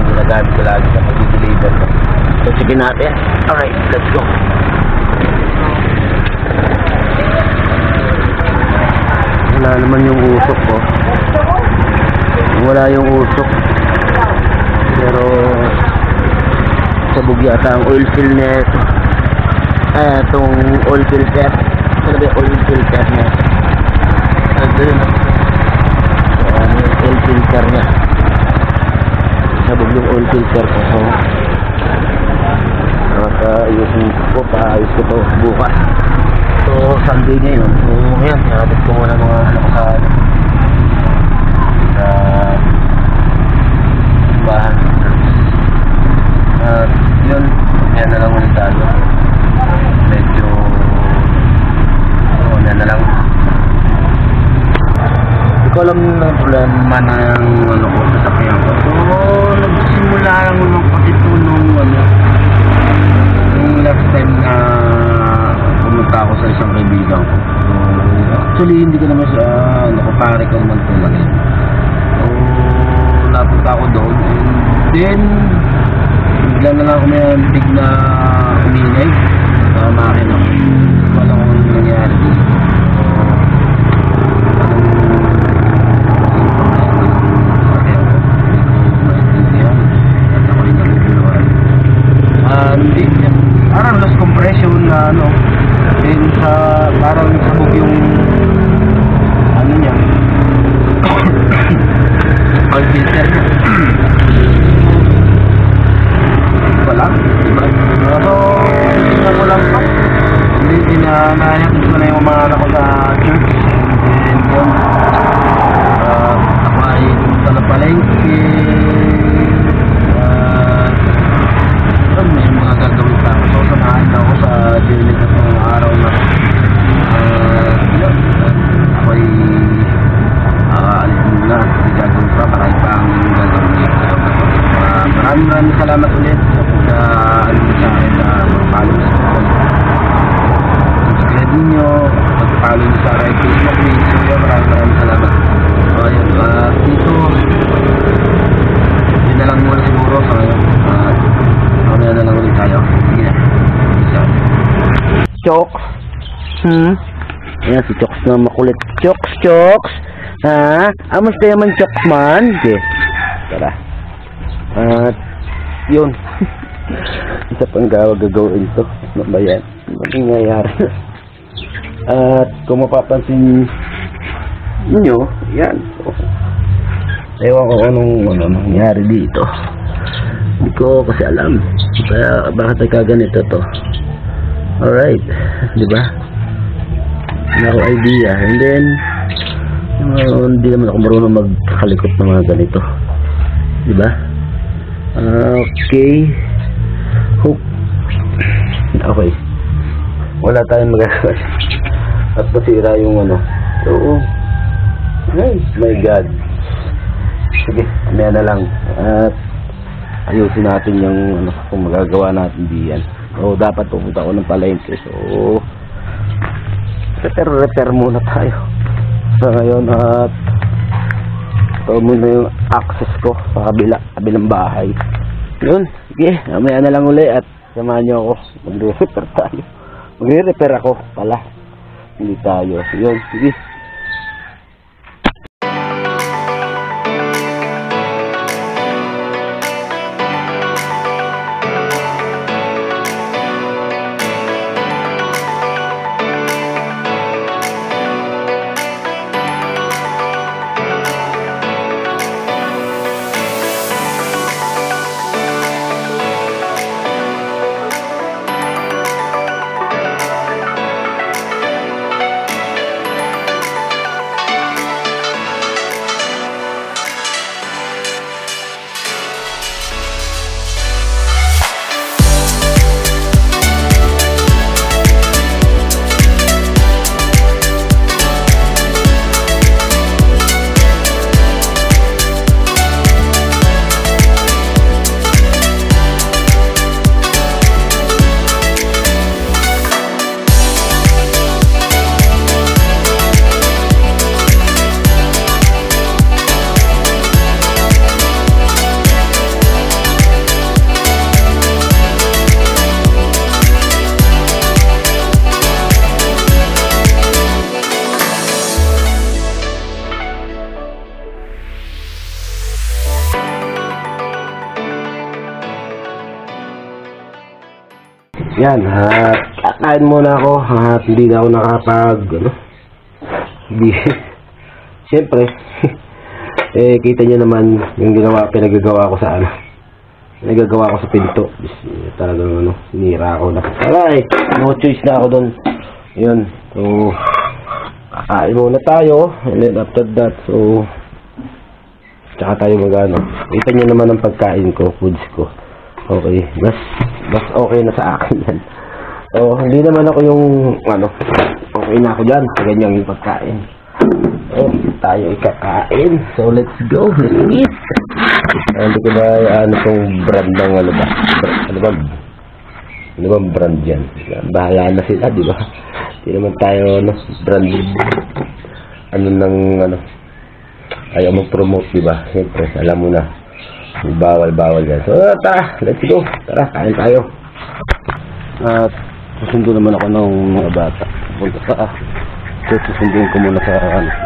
ginagamit ko lagi sa pag-deliver ko. So sige natin. Alright, let's go. Wala naman yung usok ko. Wala yung usok. Pero sabog yata ang oil fill nito. Itong oil filter. Ano ba yung oil filter niya? Ito yun. Yung oil filter niya. Sabog yung oil filter ko. So ayusin ko. Paayos ko to bukas. So Sunday ngayon. So yan. Natin ko muna mga ano ko sa bahan. Yun. Yan na lang ulit tayo. Medyo yan na lang. Hindi ko alam ng problema ng ano ko sa sakyan ko. So nagsimula lang naman kasi ito nung last time na pumunta ako sa isang kaibigan ko. So actually hindi ko naman siya nakapare ko naman talaga. So napunta ako doon and then bigla na lang ako may big na umingay sa makina ko. Wala akong nangyari dito. Hindi parang lost compression na ano, then sa parang sabog yung ano niya oil filter niya. Wala, diba? So tingnan ko lang to. Hindi nahanapin ko na yung mga anak ko sa church. And yun ako ay pumunta na palengke. May mga gagawin pa ako. So sanahan na ako sa journey na sa mga araw na yun. Ako ay alis muna. May gagawin pa. Marami pa ang gagawin. Maraming salamat ulit sa sa akin sa follow sa subscribe nyo, mag-follow nyo sa akin Facebook page. So yun, maraming salamat. So ayun, dito yun na lang muna siguro sa ngayon. Mamaya na lang ulit tayo. Sige na. Chokes. Ayan si Chokes na makulit. Chokes. Amos kaya man Chokes man. Okay. Tara. At yun. Isa pang gagawin ito. Ano ba yan? Ano nangyayari? At kung mapapansin nyo, yan. So, ewan ko anong nangyari dito. Hindi ko kasi alam. Kaya bakit ay kaganito to. Alright. Diba? Hindi ako idea. And then hindi naman ako marunong magkalikot ng mga ganito. Diba? Okay. Hook. Okay. Wala tayong magagawa. At masira yung ano. So, ay, my God. Sige, mamaya na lang. At ayusin natin yung ano, kung magagawa natin diyan. So, dapat pupunta ako ng palengke. So, repair muna tayo. So, ngayon at ito muna yung access ko sa kabilang bahay. Yun, sige, mamaya na lang uli at samahan nyo ako. Magre-repair tayo. Magre-repair ako pala. Hindi tayo. Yun, sige. Yan, at kakain muna ako at hindi na ako nakapag hindi. Siyempre kita nyo naman yung pinagagawa ko sa nagagawa ko sa pinto. Talagang sinira ako na. Alright, no choice na ako doon. Yun, so kakain muna tayo, and then after that, so tsaka tayo kita nyo naman ang pagkain ko, foods ko. Okay, mas okay na sa akin yan. So, hindi naman ako yung, okay na ako dyan sa ganyang yung pagkain. So, tayo ikakain. So, let's go. Let's eat. Hindi ko ba, tong brand ng, ano ba brand yan? Bahala na sila, di ba? Hindi naman tayo, branded. Ayaw mag-promote, di ba? Siyempre, alam mo na. Bawal yan. So, tara, let's go. Tara, kain tayo. At susundo naman ako ng mga bata. Punta sa church, susundin ko muna sa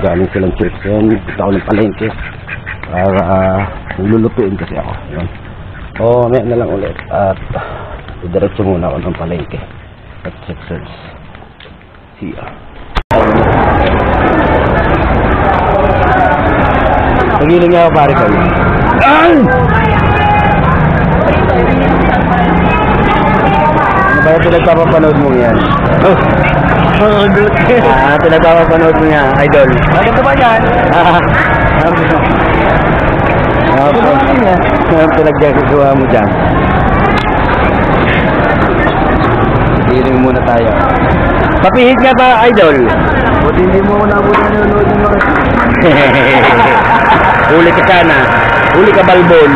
galing silang church. Yan, punta ako ng palengke para lulutuin kasi ako. Yan. O, may na lang ulit. At diretso muna ako ng palengke at church. See ya. Pagiling nga ako pare kayo. Ay! Ano ba yung pinagpapapanood mo yan? Pinagpapapanood mo yan, idol. Maganda ba yan? Ano pinaggagawa mo dyan? Pagiling muna tayo. Papihit nga ba, idol? Buti hindi mo ko nabuti nanonood yung mga... Huli ka sana. Huli ka balbon.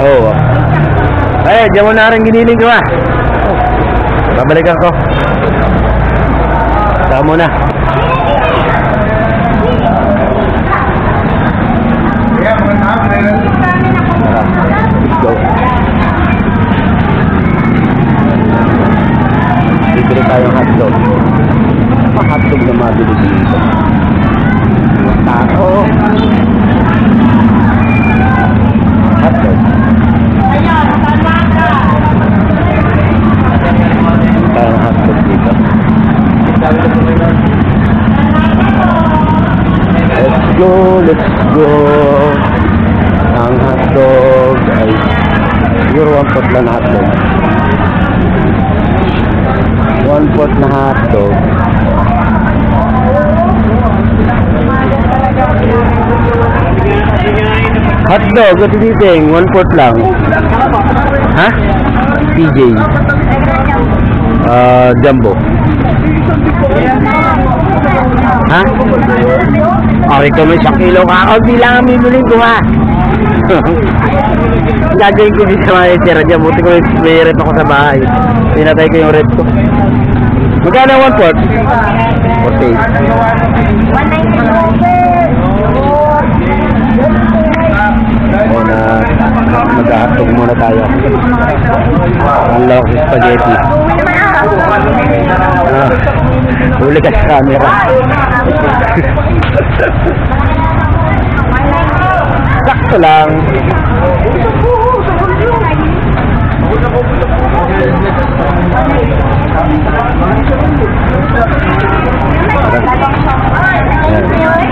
Oo. Ay, diyan mo na rin giniling ko babalikan ko. Saka muna. Let's go. Bibili tayong hotdog. Hotdog na mabili dito. Tao. Hotdog. Tayong hotdog dito. Let's go, let's go. Ang hotdog ay siguro 1/4 lang hotdog. 1/4 na hotdog. Hotdog, ito diting 1/4 lang. Ha? PJ. Jumbo. Ha? Okay, kung may 1 kilo ka, di lang ang bibiling ko ha. Gagawin ko dito sa mga tira dyan. Buti ko may rep ako sa bahay. Pinatay ko yung rep ko. Magkano 1/4? 48. 190. O na mag-hotdog muna tayo. Ang lawak sa spaghetti. Huli ka sa camera. Sakto lang.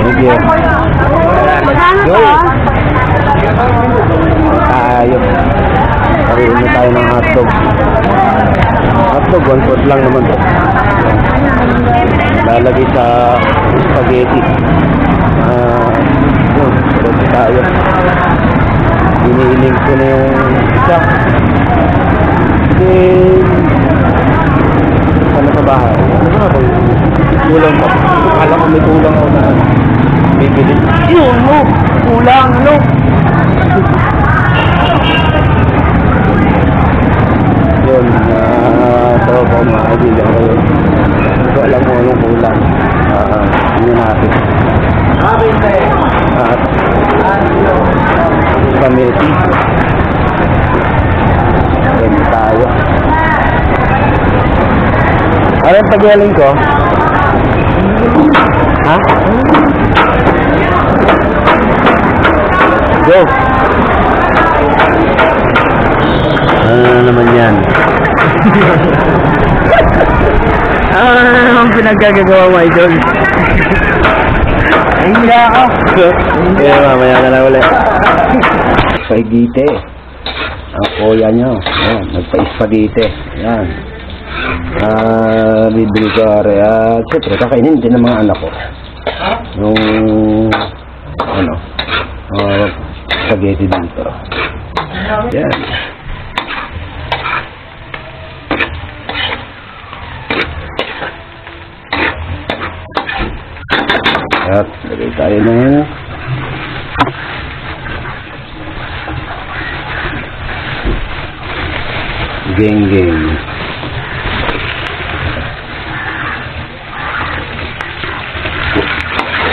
Thank you. Tayo. Parihin tayo ng hotdog. Hotdog, 1/4 lang naman to. Lalagay sa spaghetti. Yun, pwede tayo. Iniiling ko na yung isa. Then, ano sa bahay? Ano ba ako? Kulang pa. Akala ko may kulang ako na bibili. Yun mo! Kulang, ano? Yun, tropa ko makakabili ako yun. Hindi ko alam mo anong kulang. Yun natin. At pamilti. Ganyan tayo. Ano yung pagyaling ko? Ha? Go! Ano naman yan? Ano naman pinagkagagawa mo, idol? Ay, hindi ako. Kaya mamaya na lang ulit. Spaghetti. Ang kuya nyo. Ayan, nagpa-spaghetti. Ayan. Bibili ko rin. Siyempre, kakainin din ng mga anak ko. Yung, ano, spaghetti dito. Ayan. At lagay tayo ng geng-geng.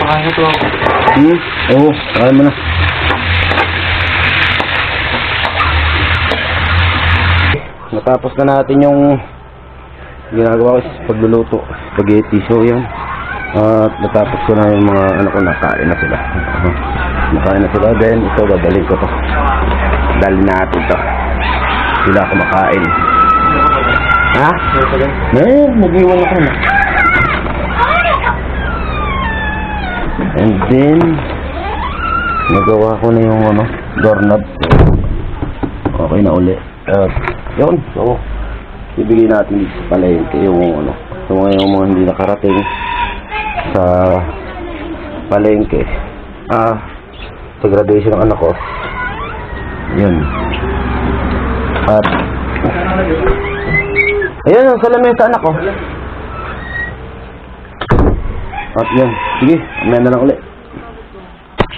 Pakain ito ako. Oo, pakain mo na. Natapos na natin yung ginagawa ko pagluluto spaghetti. So yan. At natapos ko na yung mga anak ko, nakain na sila. Nakain na sila. Then ito, babalik ko to. Dali natin to. Sila kumakain. Ha? Nag-iwan ako na. And then nagawa ko na yung ano, doorknob. Okay na uli. Yun. So ibigay natin dito sa palengke yung ano, yung mga hindi nakarating sa palengke. Sa graduation ng anak ko. Yun. At ayun, sa lamesa anak ko. At yun, sige, mamaya na lang ulit.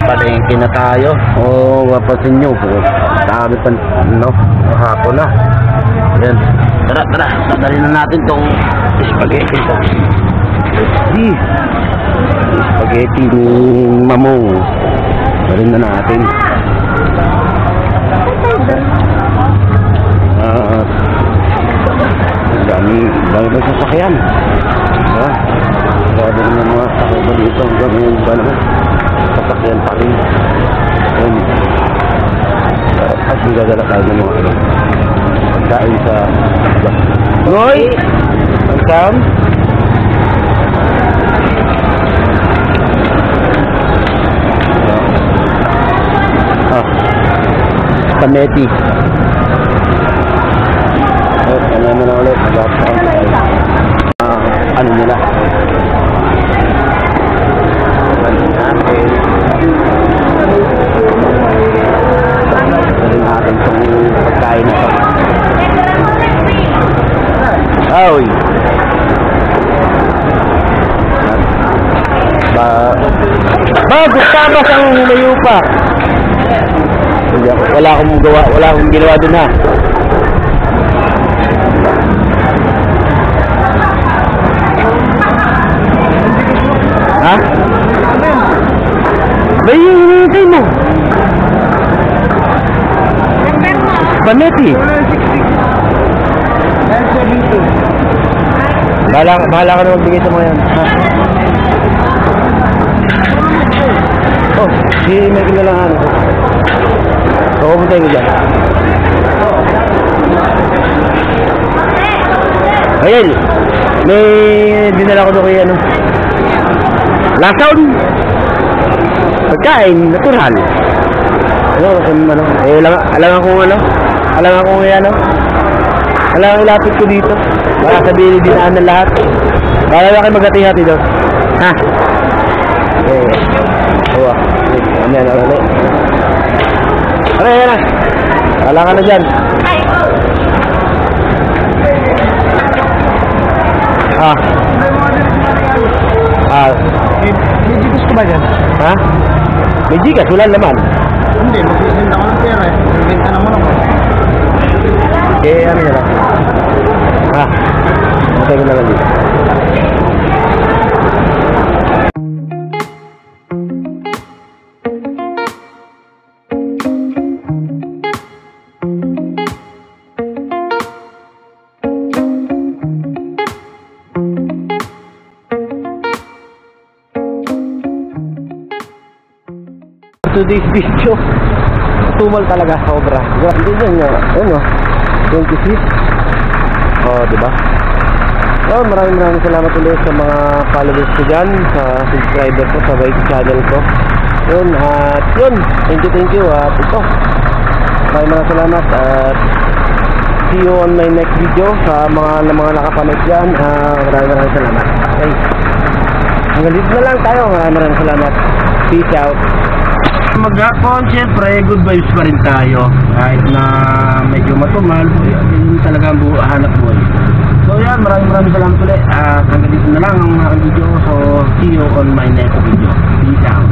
Palengke na tayo. Wapasin nyo. Dami pa, no? Hapon na. Yan. Tara, sadali na natin tong spaghetti to. Di. Spaghetti ni Mamong. Dalhin na natin. Dami ba sa sakyan? Ha? Grabe naman mga sakyan ba dito? Hanggang ngayon ba naman? Sasakyan pa rin. Yun. At magdadala tayo ng mga pagkain sa Noy! Welcome! Spaghetti. Ano na ulit? Ano nila? Natin itong pagkain na ito. Oy! Gustabas ang lumayo pa. Wala akong ginawa dun ha. Ha? May hinihintay mo. Spaghetti. Bahala ka na magbigay sa mga yan. Ha? Oh, si Michael na lang ano. So, pumunta yung dyan. Ayan. May dinala ko doon kay ano. Lason. Pagkain, natural. Ano, alam akong ano. Alam akong ano. Alam akong ilapit ko dito. Baka sabihin dinaan ng lahat. Baka na kayo mag-hati-hati doon. Ha? Awa. Ano. Ayan na. Wala ka na dyan. May Gcash ko ba dyan? Ha? May Gcash, wala naman. Hindi, mag-send ako ng pera eh. Benta naman ako. Ano na lang. Matay ko na lang dito. today's video. Tumal talaga, sobra. Grabe din nga. Ano? 26. Oh, diba? So, maraming salamat ulit sa mga followers ko dyan, sa subscriber ko, sa YT channel ko. Yun, at yun. Thank you. At ito. Maraming salamat. At see you on my next video sa mga nakapanood dyan. Maraming salamat. Okay. Hanggang dito na lang tayo. Maraming salamat. Peace out. Maghapon, syempre, good vibes pa rin tayo. Kahit na medyo matumal, yun talaga ang hanap buhay. So yan, maraming salamat ulit. Hanggang dito na lang ang video. So, see you on my next video. Peace out.